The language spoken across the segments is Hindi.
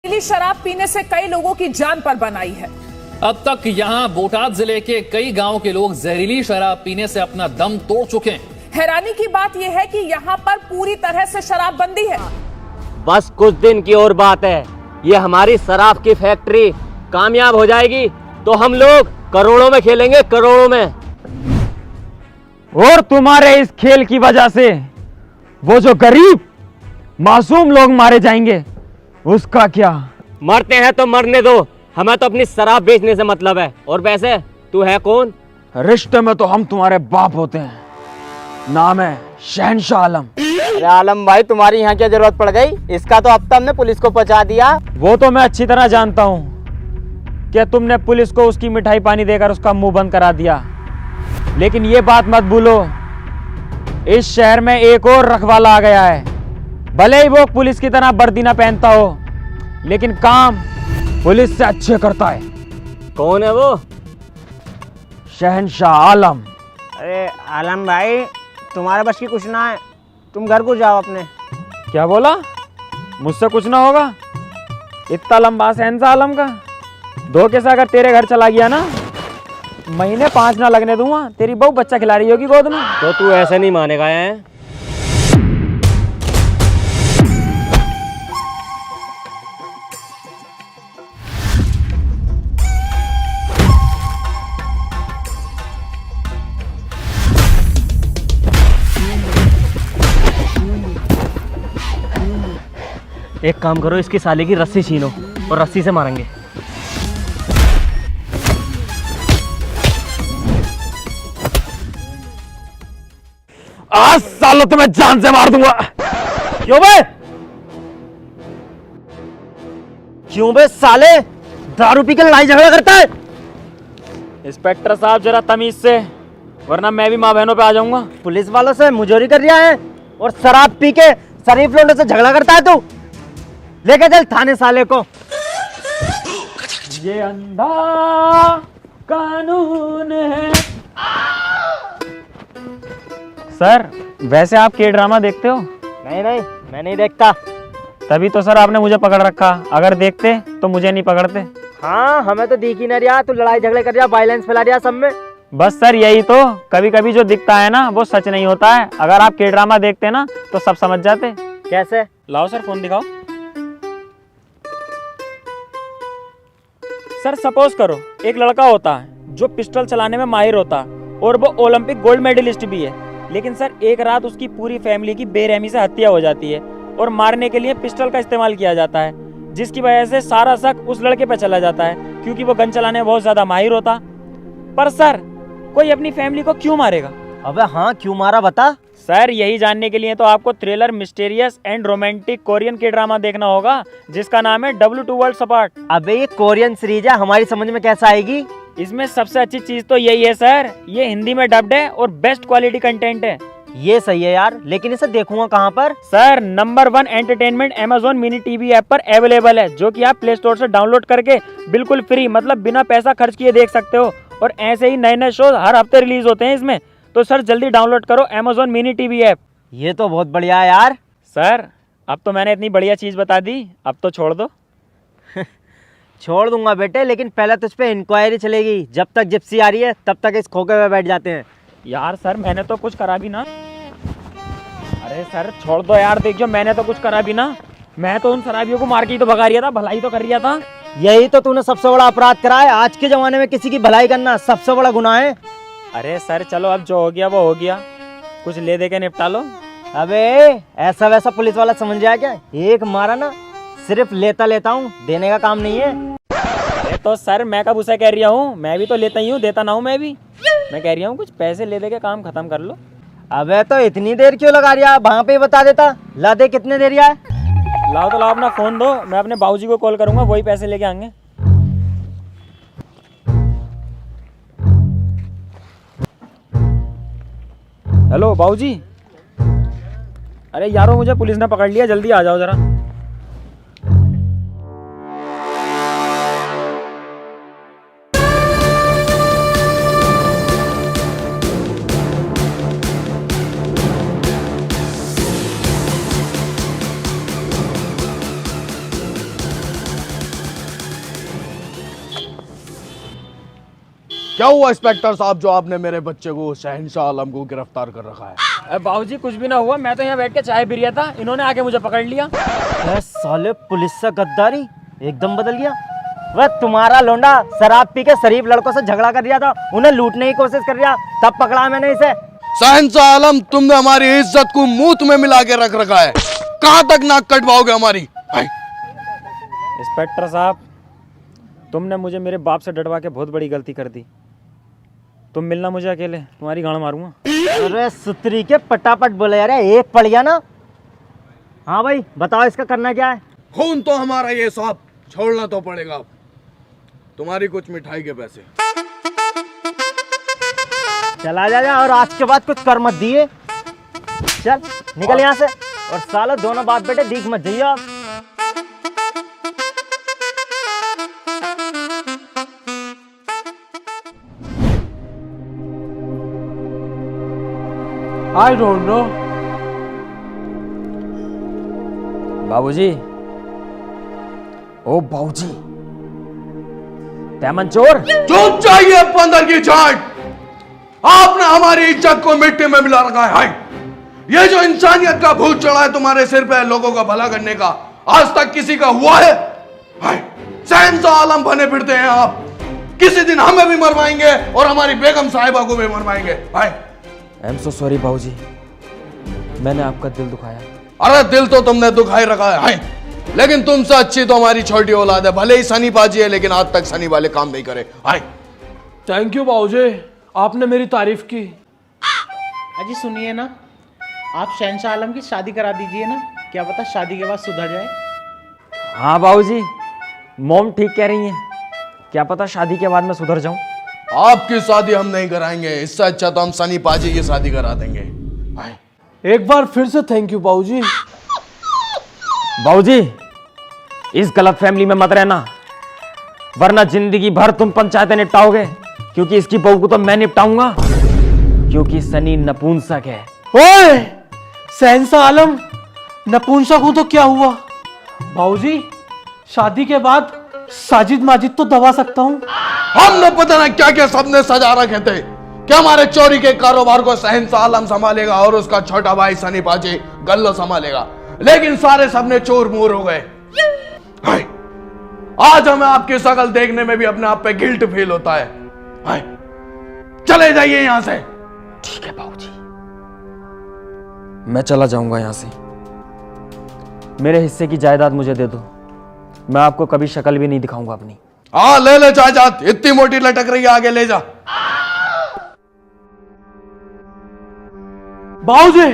जहरीली शराब पीने से कई लोगों की जान पर बन आई है। अब तक यहां बोटाद जिले के कई गांव के लोग जहरीली शराब पीने से अपना दम तोड़ चुके हैं। हैरानी की बात यह है कि यहाँ पर पूरी तरह से शराबबंदी है। बस कुछ दिन की और बात है, ये हमारी शराब की फैक्ट्री कामयाब हो जाएगी तो हम लोग करोड़ों में खेलेंगे, करोड़ों में। और तुम्हारे इस खेल की वजह से वो जो गरीब मासूम लोग मारे जाएंगे, उसका क्या? मरते हैं तो मरने दो, हमें तो अपनी शराब बेचने से मतलब है। और वैसे तू है कौन? रिश्ते में तो हम तुम्हारे बाप होते हैं। नाम है शहनशाह आलम। अरे आलम भाई, तुम्हारी यहाँ क्या जरूरत पड़ गई? इसका तो अब तक हमने पुलिस को पहुंचा दिया। वो तो मैं अच्छी तरह जानता हूँ कि तुमने पुलिस को उसकी मिठाई पानी देकर उसका मुंह बंद करा दिया, लेकिन ये बात मत भूलो, इस शहर में एक और रखवाला आ गया है। भले ही वो पुलिस की तरह वर्दी ना पहनता हो, लेकिन काम पुलिस से अच्छे करता है। कौन है वो? शहनशाह आलम। अरे आलम भाई, तुम्हारे बस की कुछ ना है, तुम घर को जाओ अपने। क्या बोला? मुझसे कुछ ना होगा? इतना लंबा शहनशाह आलम का धोखे से अगर तेरे घर चला गया ना, महीने 5 ना लगने दूंगा। तेरी बहू बच्चा खिला रही होगी गोद में। तो तू ऐसे नहीं मानेगा है? एक काम करो, इसकी साले की रस्सी छीनो और रस्सी से मारेंगे। आज सालों तो मैं जान से मार दूंगा। क्यों बे? क्यों बे साले, दारू पी के लड़ाई झगड़ा करता है? इंस्पेक्टर साहब जरा तमीज से, वरना मैं भी माँ बहनों पे आ जाऊंगा। पुलिस वालों से मुजोरी कर रहा है और शराब पी के शरीफ लोगों से झगड़ा करता है तू। लेके चल थाने साले को। ये अंधा कानून है। सर, वैसे आप के ड्रामा देखते हो? नहीं नहीं, मैं नहीं देखता। तभी तो सर आपने मुझे पकड़ रखा, अगर देखते तो मुझे नहीं पकड़ते। हाँ, हमें तो दिख ही नहीं रहा, तू लड़ाई झगड़े कर रहा, वायलेंस फैला रहा सब में। बस सर यही तो, कभी कभी जो दिखता है ना वो सच नहीं होता है। अगर आप के ड्रामा देखते ना तो सब समझ जाते। कैसे? लाओ सर फोन दिखाओ। सर सपोज करो एक लड़का होता है जो पिस्टल चलाने में माहिर होता है और वो ओलंपिक गोल्ड मेडलिस्ट भी है, लेकिन सर एक रात उसकी पूरी फैमिली की बेरहमी से हत्या हो जाती है और मारने के लिए पिस्टल का इस्तेमाल किया जाता है, जिसकी वजह से सारा शक उस लड़के पे चला जाता है क्योंकि वो गन चलाने में बहुत ज्यादा माहिर होता। पर सर कोई अपनी फैमिली को क्यों मारेगा? अबे हाँ, क्यों मारा बता। सर यही जानने के लिए तो आपको thriller, mysterious and romantic Korean के ड्रामा देखना होगा, जिसका नाम है W2 वर्ल्ड्स अपार्ट। अबे ये कोरियन सीरीज है, हमारी समझ में कैसे आएगी? इसमें सबसे अच्छी चीज तो यही है सर, ये हिंदी में डब्ड है और बेस्ट क्वालिटी कंटेंट है। ये सही है यार, लेकिन इसे देखूंगा कहाँ पर? Sir number 1 entertainment Amazon mini TV app पर अवेलेबल है, जो कि आप प्ले स्टोर से डाउनलोड करके बिल्कुल फ्री, मतलब बिना पैसा खर्च किए देख सकते हो। और ऐसे ही नए नए शो हर हफ्ते रिलीज होते हैं इसमें, तो सर जल्दी डाउनलोड करो Amazon मिनी टीवी ऐप। ये तो बहुत बढ़िया है यार। सर अब तो मैंने इतनी बढ़िया चीज बता दी, अब तो छोड़ दो। छोड़ दूंगा बेटे, लेकिन पहले तुझ पे इंक्वायरी चलेगी। जब तक जिप्सी आ रही है तब तक इस खोखे में बैठ जाते हैं। यार सर मैंने तो कुछ करा भी ना। अरे सर छोड़ दो यार, देखियो मैंने तो कुछ करा भी ना। मैं तो उन शराबियों को मार के ही तो भगा रहा था, भलाई तो कर रहा था। यही तो तूने सबसे बड़ा अपराध करा है। आज के जमाने में किसी की भलाई करना सबसे बड़ा गुनाह है। अरे सर चलो, अब जो हो गया वो हो गया, कुछ ले दे के निपटा लो। अबे ऐसा वैसा पुलिस वाला समझ जाए क्या? एक मारा ना, सिर्फ लेता लेता हूँ, देने का काम नहीं है। अरे तो सर मैं कब उसे कह रहा हूँ, मैं भी तो लेता ही हूँ, देता ना हूँ मैं भी। मैं कह रही हूँ कुछ पैसे ले दे के काम खत्म कर लो। अबे तो इतनी देर क्यों लगा रहा है? वहाँ पे ही बता देता। ला दे, कितने दे रहा है? लाओ तो लाओ, अपना फोन दो, मैं अपने बाबूजी को कॉल करूंगा, वही पैसे लेके आएंगे। हेलो बाबूजी। अरे यारो मुझे पुलिस ने पकड़ लिया, जल्दी आ जाओ जरा। क्या हुआ इंस्पेक्टर साहब जो आपने मेरे बच्चे को शहंशाह आलम को गिरफ्तार कर रखा है? अरे बाबूजी कुछ भी ना हुआ, मैं तो यहाँ बैठ के चाय पी रहा था, इन्होंने आके मुझे पकड़ लिया। साले पुलिस से गद्दारी एकदम बदल गया। वह तुम्हारा लोंडा शराब पी के शरीफ लड़कों से झगड़ा कर रहा था, उन्हें लूटने की कोशिश कर रहा, तब पकड़ा मैंने इसे। शहंशाह आलम, तुमने हमारी इज्जत को मूत में मिला के रख रखा है, कहां तक नाक कटवाओगे हमारी? इंस्पेक्टर साहब, तुमने मुझे मेरे बाप से डटवा के बहुत बड़ी गलती कर दी। तुम मिलना मुझे अकेले, तुम्हारी गांड मारूंगा। अरे सुतरी के पटापट बोले यार, एक पड़ गया ना। हाँ भाई बताओ इसका करना क्या है? खून तो हमारा ये साहब, छोड़ना तो पड़ेगा। तुम्हारी कुछ मिठाई के पैसे। चला जा और आज के बाद कुछ कर मत दिए। चल निकल यहाँ से, और सालों दोनों बाप बेटे दीख मत जाइए आप। I don't know. बाबूजी, ओ बाबूजी, तेमन चोर। चुप चाहिए बंदर की झाट। आपने हमारी इज्जत को मिट्टी में मिला रखा है। ये जो इंसानियत का भूत चढ़ा है तुम्हारे सिर पे लोगों का भला करने का, आज तक किसी का हुआ है? शहंशाह आलम बने फिरते हैं आप। किसी दिन हमें भी मरवाएंगे और हमारी बेगम साहिबा को भी मरवाएंगे। आई एम सो सॉरी बाबूजी, मैंने आपका दिल दुखाया। अरे दिल तो तुमने दुखाई रखा है, लेकिन तुमसे अच्छी तो हमारी छोटी औलाद है। भले ही सनी पाजी है, लेकिन आज तक सनी वाले काम नहीं करे। थैंक यू बाबूजी, आपने मेरी तारीफ की। अजी सुनिए ना, आप शहंशाह आलम की शादी करा दीजिए ना, क्या पता शादी के बाद सुधर जाए। हाँ बाबूजी, मॉम ठीक कह रही हैं, क्या पता शादी के बाद मैं सुधर जाऊं। आपकी शादी हम नहीं कराएंगे, इससे अच्छा तो हम सनी पाजी की शादी करा देंगे। एक बार फिर से थैंक यू बाबूजी। बाबूजी, इस गलत फैमिली में मत रहना, वरना जिंदगी भर तुम पंचायतें निपटाओगे, क्योंकि इसकी बहू को तो मैं निपटाऊंगा, क्योंकि सनी नपुंसक है। ओए, शहंशाह आलम नपुंसक हूं तो क्या हुआ? बाबूजी, शादी के बाद साजिद माजिद तो दबा सकता हूं। हमने पता ना क्या क्या सपने सजा रखे थे, क्या हमारे चोरी के कारोबार को शहंशाह आलम संभालेगा और उसका छोटा भाई सनी पाजी गल्लो संभालेगा, लेकिन सारे सपने चोर मोर हो गए। आज हमें आपकी शकल देखने में भी अपने आप पे गिल्ट फील होता है। चले जाइए यहां से। ठीक है बाबूजी, मैं चला जाऊंगा यहां से। मेरे हिस्से की जायदाद मुझे दे दो, मैं आपको कभी शक्ल भी नहीं दिखाऊंगा अपनी। हाँ ले ले जायदाद, इतनी मोटी लटक रही है, आगे ले जा। बाबूजी,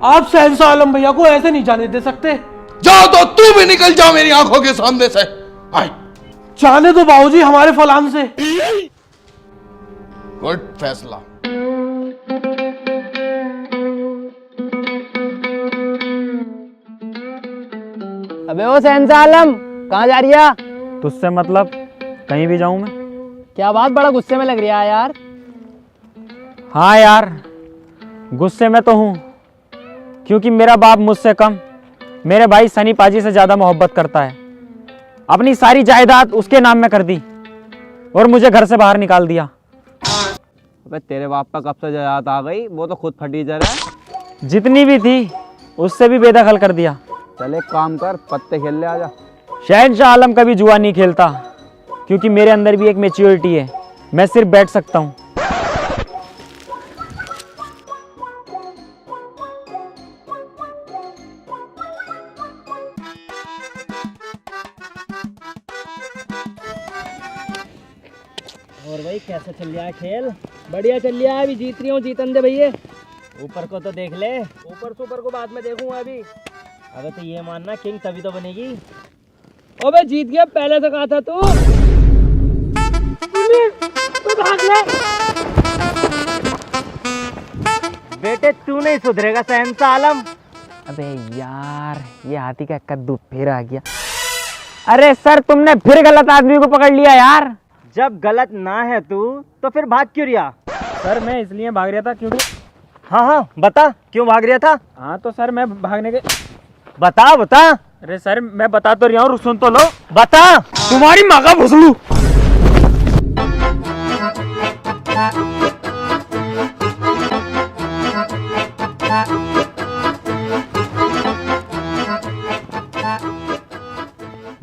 आप शहंशाह आलम भैया को ऐसे नहीं जाने दे सकते। जाओ तो तू भी निकल जाओ मेरी आंखों के सामने से। जाने दो बाबूजी हमारे फलान से। गुड फैसला। अबे ओ शहंशाह आलम, कहाँ जा रही है? तुझसे मतलब कहीं भी जाऊं मैं? क्या बात, बड़ा गुस्से में लग रहा है यार। हाँ यार, गुस्से में तो हूं, क्योंकि मेरा बाप मुझसे कम मेरे भाई सनी पाजी से ज्यादा मोहब्बत करता है। अपनी सारी जायदाद उसके नाम में कर दी और मुझे घर से बाहर निकाल दिया। अबे तेरे बाप का कब से जायदाद आ गई, वो तो खुद फटी जा रहा है। जितनी भी थी उससे भी बेदखल कर दिया। चल एक काम कर, पत्ते खेल ले आजा। शहंशाह आलम कभी जुआ नहीं खेलता, क्योंकि मेरे अंदर भी एक मैच्योरिटी है, मैं सिर्फ बैठ सकता हूँ। और भाई कैसा चल रहा है खेल? बढ़िया चल रहा है, अभी जीत रही हूँ, जीतन दे भैया। ऊपर को तो देख ले, ऊपर से ऊपर को बाद में देखूंगा अभी। अबे तो ये मानना किंग तभी तो बनेगी। अबे जीत गया, पहले से कहा था तू। भाग ले। बेटे तू नहीं सुधरेगा शहंशाह आलम। अबे यार, ये हाथी का कद्दू फिर आ गया। अरे सर, तुमने फिर गलत आदमी को पकड़ लिया यार। जब गलत ना है तू तो फिर भाग क्यों रहा? सर मैं इसलिए भाग रहा था क्योंकि। हाँ हाँ बता, क्यों भाग रहा था? हाँ तो सर मैं भागने के। बता बता। अरे सर मैं बता तो रहा हूँ, सुन तो लो। बता। तुम्हारी माँ का भुसलू।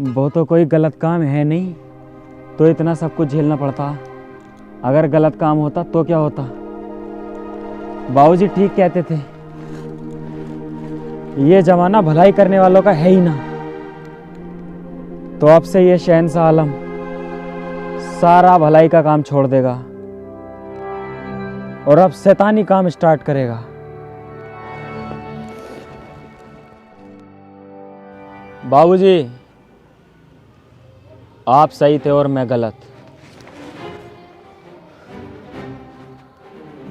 वो तो कोई गलत काम है नहीं, तो इतना सब कुछ झेलना पड़ता। अगर गलत काम होता तो क्या होता? बाबूजी ठीक कहते थे, ये जमाना भलाई करने वालों का है ही ना। तो अब से ये शहंशाह आलम सारा भलाई का काम छोड़ देगा और अब शैतानी काम स्टार्ट करेगा। बाबूजी, आप सही थे और मैं गलत।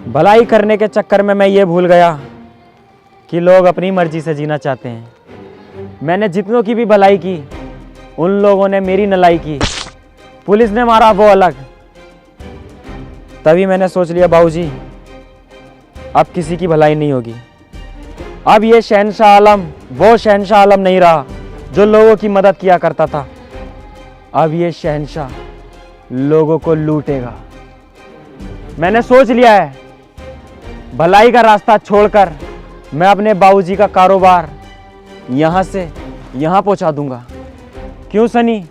भलाई करने के चक्कर में मैं ये भूल गया कि लोग अपनी मर्जी से जीना चाहते हैं। मैंने जितनों की भी भलाई की, उन लोगों ने मेरी नलाई की। पुलिस ने मारा वो अलग। तभी मैंने सोच लिया बाबूजी, अब किसी की भलाई नहीं होगी। अब ये शहंशाह आलम वो शहंशाह आलम नहीं रहा जो लोगों की मदद किया करता था। अब ये शहंशाह लोगों को लूटेगा। मैंने सोच लिया है, भलाई का रास्ता छोड़कर मैं अपने बाबूजी का कारोबार यहां से यहां पहुंचा दूंगा। क्यों सनी,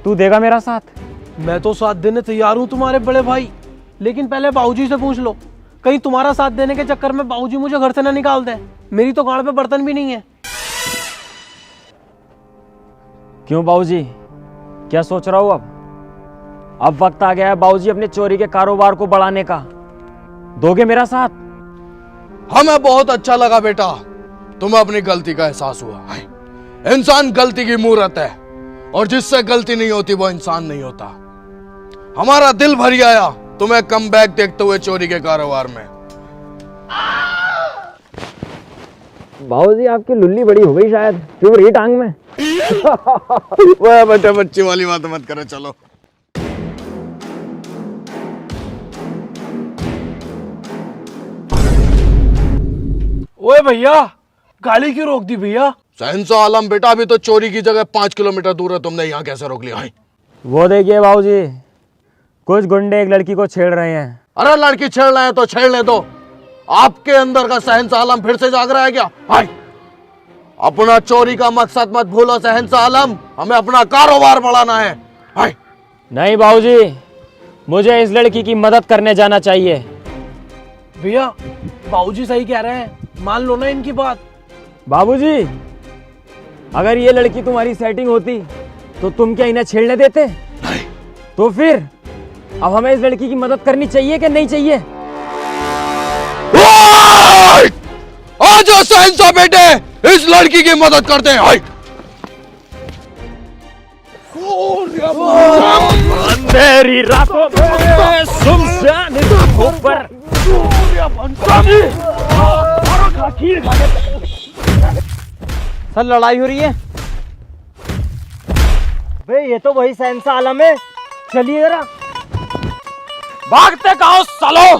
तू देगा मेरा साथ? मैं तो साथ देने तैयार हूँ तुम्हारे बड़े भाई, लेकिन पहले बाबूजी से पूछ लो, कहीं तुम्हारा साथ देने के चक्कर में बाबूजी मुझे घर से ना निकाल दे। मेरी तो गाड़ पे बर्तन भी नहीं है। क्यों बाबूजी, क्या सोच रहा हूं? अब वक्त आ गया है बाबूजी अपने चोरी के कारोबार को बढ़ाने का। दोगे मेरा साथ? हमें बहुत अच्छा लगा बेटा, तुम्हें अपनी गलती का एहसास हुआ। इंसान गलती की मूरत है और जिससे गलती नहीं होती वो इंसान नहीं होता। हमारा दिल भर आया तुम्हें कम बैक देखते हुए चोरी के कारोबार में। बाबूजी, आपकी लुल्ली बड़ी हो गई शायद, चुभ रही टांग में। वह बेटे बच्ची वाली बात मत करो, चलो। ओए भैया, गाड़ी क्यों रोक दी भैया? शहंशाह आलम बेटा, अभी तो चोरी की जगह 5 किलोमीटर दूर है, तुमने यहाँ कैसे रोक लिया? वो देखिए बाबूजी, कुछ गुंडे एक लड़की को छेड़ रहे हैं। अरे लड़की छेड़ रहे हैं तो छेड़ ले दो। आपके अंदर का शहंशाह आलम फिर से जाग रहा है क्या? हाय, अपना चोरी का मकसद मत भूलो शहंशाह आलम, हमें अपना कारोबार बढ़ाना है। हाय। नहीं बाबूजी, मुझे इस लड़की की मदद करने जाना चाहिए। भैया, बाबूजी सही कह रहे हैं, मान लो ना इनकी बात। बाबूजी, अगर ये लड़की तुम्हारी सेटिंग होती तो तुम क्या इन्हें छेड़ने देते? तो फिर अब हमें इस लड़की की मदद करनी चाहिए कि नहीं चाहिए? आ जाओ शहंशाह बेटे, इस लड़की की मदद करते हैं। हाय। अंधेरी रातों में सुनसान रातों पर सर लड़ाई हो रही है। बे ये तो वही शहंशाह आलम है, चलिए जरा। भागते कहो सालो।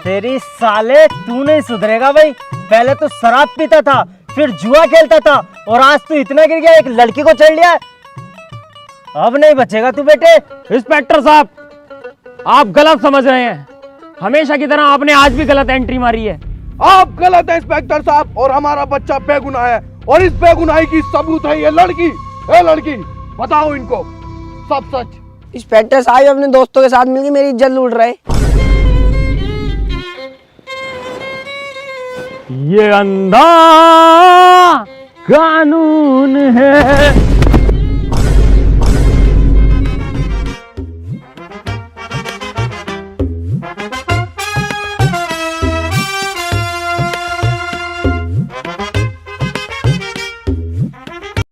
तेरी साले, तू नहीं सुधरेगा भाई। पहले तो शराब पीता था, फिर जुआ खेलता था, और आज तू इतना गिर गया, एक लड़की को चढ़ लिया। अब नहीं बचेगा तू बेटे। इंस्पेक्टर साहब, आप गलत समझ रहे हैं। हमेशा की तरह आपने आज भी गलत एंट्री मारी है। आप गलत है इंस्पेक्टर साहब, और हमारा बच्चा बेगुनाह है, और इस बेगुनाही की सबूत है ये लड़की। ए लड़की, बताओ इनको सब सच। इंस्पेक्टर साहब अपने दोस्तों के साथ मिलकर मेरी इज्जत लूट रहे। ये अंधा कानून है।